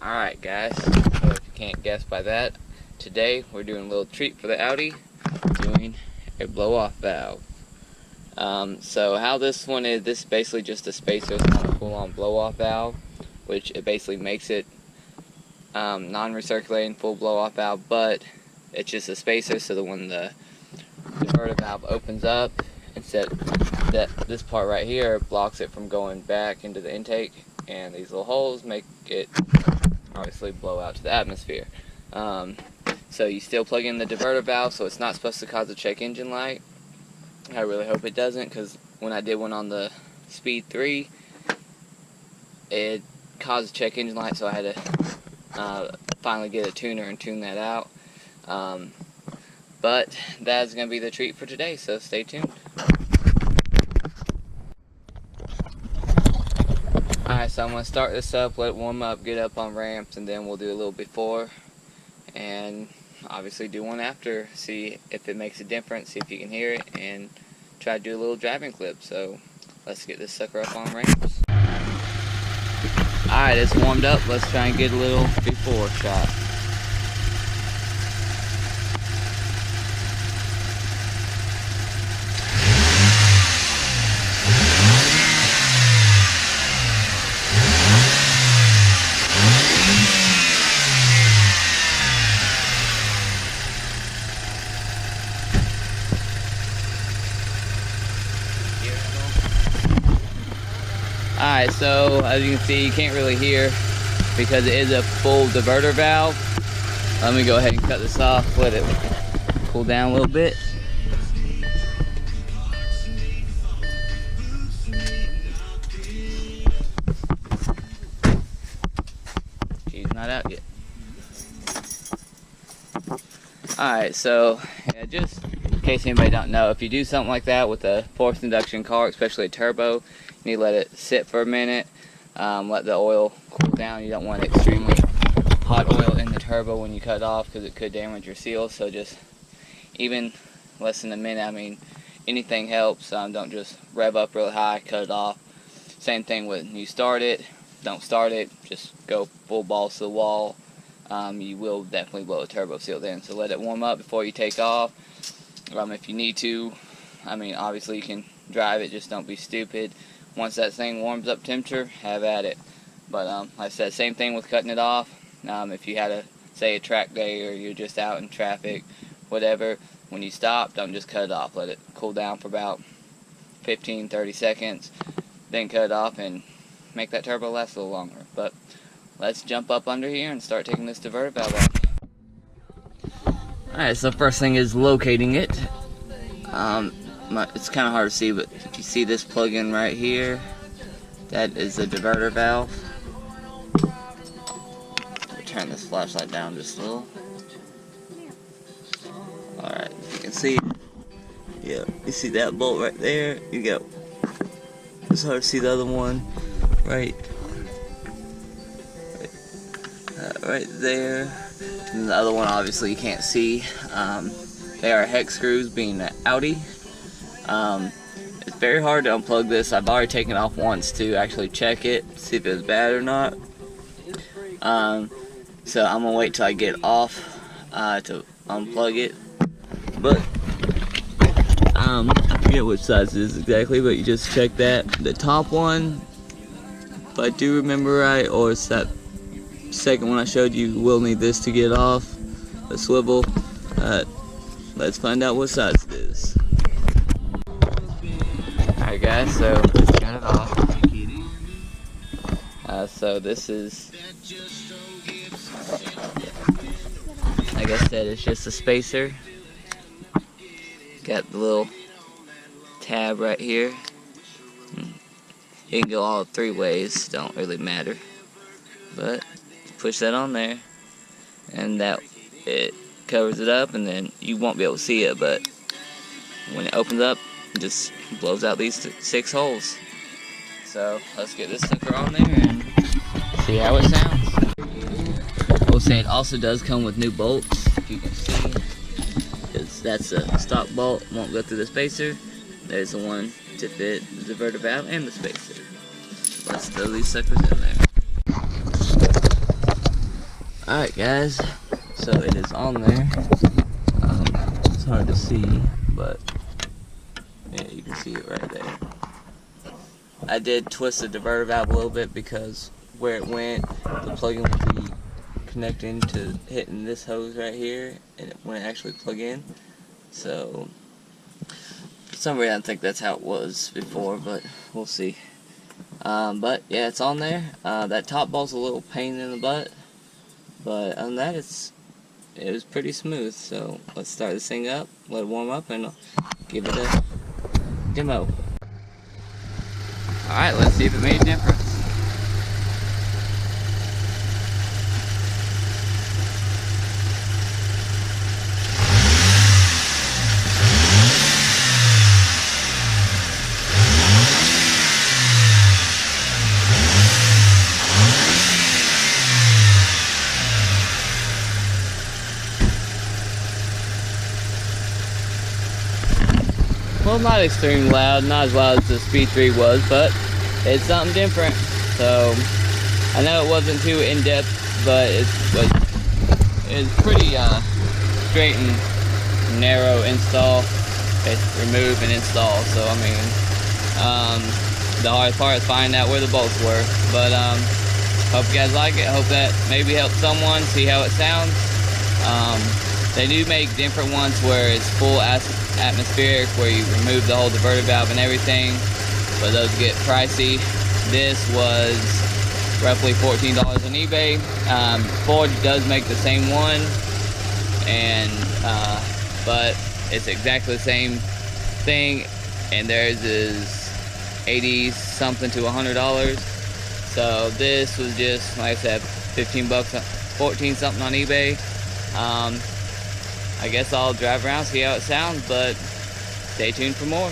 Alright guys, so if you can't guess by that, today we're doing a little treat for the Audi, doing a blow-off valve. So how this one is, this is basically just a spacer. It's not a full-on blow-off valve, which it basically makes it non-recirculating full blow-off valve, but it's just a spacer so that when the diverter valve opens up, instead that this part right here blocks it from going back into the intake, and these little holes make it obviously blow out to the atmosphere. So you still plug in the diverter valve, so it's not supposed to cause a check engine light. I really hope it doesn't, because when I did one on the Speed 3, it caused a check engine light, so I had to finally get a tuner and tune that out. But that's going to be the treat for today, so stay tuned. Alright, so I'm going to start this up, let it warm up, get up on ramps, and then we'll do a little before, and obviously do one after, see if it makes a difference, see if you can hear it, and try to do a little driving clip. So let's get this sucker up on ramps. Alright, it's warmed up, let's try and get a little before shot. Alright, so as you can see, you can't really hear because it is a full diverter valve. Let me go ahead and cut this off, let it cool down a little bit. She's not out yet. Alright, so yeah, just in case anybody don't know, if you do something like that with a forced induction car, especially a turbo, you need to let it sit for a minute, let the oil cool down. You don't want extremely hot oil in the turbo when you cut it off, because it could damage your seals. So just even less than a minute, I mean, anything helps. Don't just rev up really high, cut it off. Same thing when you start it, don't start it, just go full balls to the wall. You will definitely blow a turbo seal then, so let it warm up before you take off. If you need to, I mean, obviously you can drive it, just don't be stupid. Once that thing warms up temperature, have at it. But like I said, same thing with cutting it off. If you had say a track day, or you're just out in traffic, whatever, when you stop, don't just cut it off. Let it cool down for about 15-30 seconds, then cut it off and make that turbo last a little longer. But let's jump up under here and start taking this diverter valve off. Alright, so first thing is locating it. It's kind of hard to see, but if you see this plug-in right here, that is the diverter valve. Turn this flashlight down just a little. Alright, you can see, yeah, you see that bolt right there? You go. It's hard to see the other one right there. And the other one obviously you can't see. They are hex screws, being an Audi. It's very hard to unplug this. I've already taken it off once to actually check it, see if it was bad or not. So I'm gonna wait till I get off to unplug it. But I forget which size it is exactly, but you just check that. The top one, if I do remember right, or it's that second one I showed you, will need this to get off, the swivel. Let's find out what size it is. Alright guys, so let's cut it off. So this is, like I said, it's just a spacer. Got the little tab right here. You can go all three ways, don't really matter. But push that on there, and that it covers it up, and then you won't be able to see it, but when it opens up, it just blows out these 6 holes. So let's get this sucker on there and see how it sounds. I will say it also does come with new bolts, if you can see. That's a stock bolt, won't go through the spacer. There's the one to fit the diverter valve and the spacer. Let's throw these suckers in there. Alright guys, so it is on there. It's hard to see, but yeah, you can see it right there. I did twist the diverter valve a little bit because where it went, the plug-in would be connecting to hitting this hose right here, and it wouldn't actually plug in. So for some reason I think that's how it was before, but we'll see. But yeah, it's on there. That top bolt's a little pain in the butt, but other than that, it was pretty smooth. So let's start this thing up, let it warm up, and I'll give it a demo. Alright, let's see if it made a difference. Well, not extremely loud, not as loud as the Speed 3 was, but it's something different. So I know it wasn't too in-depth, but it's pretty straight and narrow install. It's remove and install. So I mean, the hardest part is finding out where the bolts were. But hope you guys like it. Hope that maybe helps someone see how it sounds. They do make different ones where it's full atmospheric, where you remove the whole diverter valve and everything, but those get pricey. This was roughly $14 on eBay. Ford does make the same one, and but it's exactly the same thing, and theirs is 80 something to $100. So this was just, like I said, 15 bucks, 14 something on eBay. I guess I'll drive around, see how it sounds, but stay tuned for more.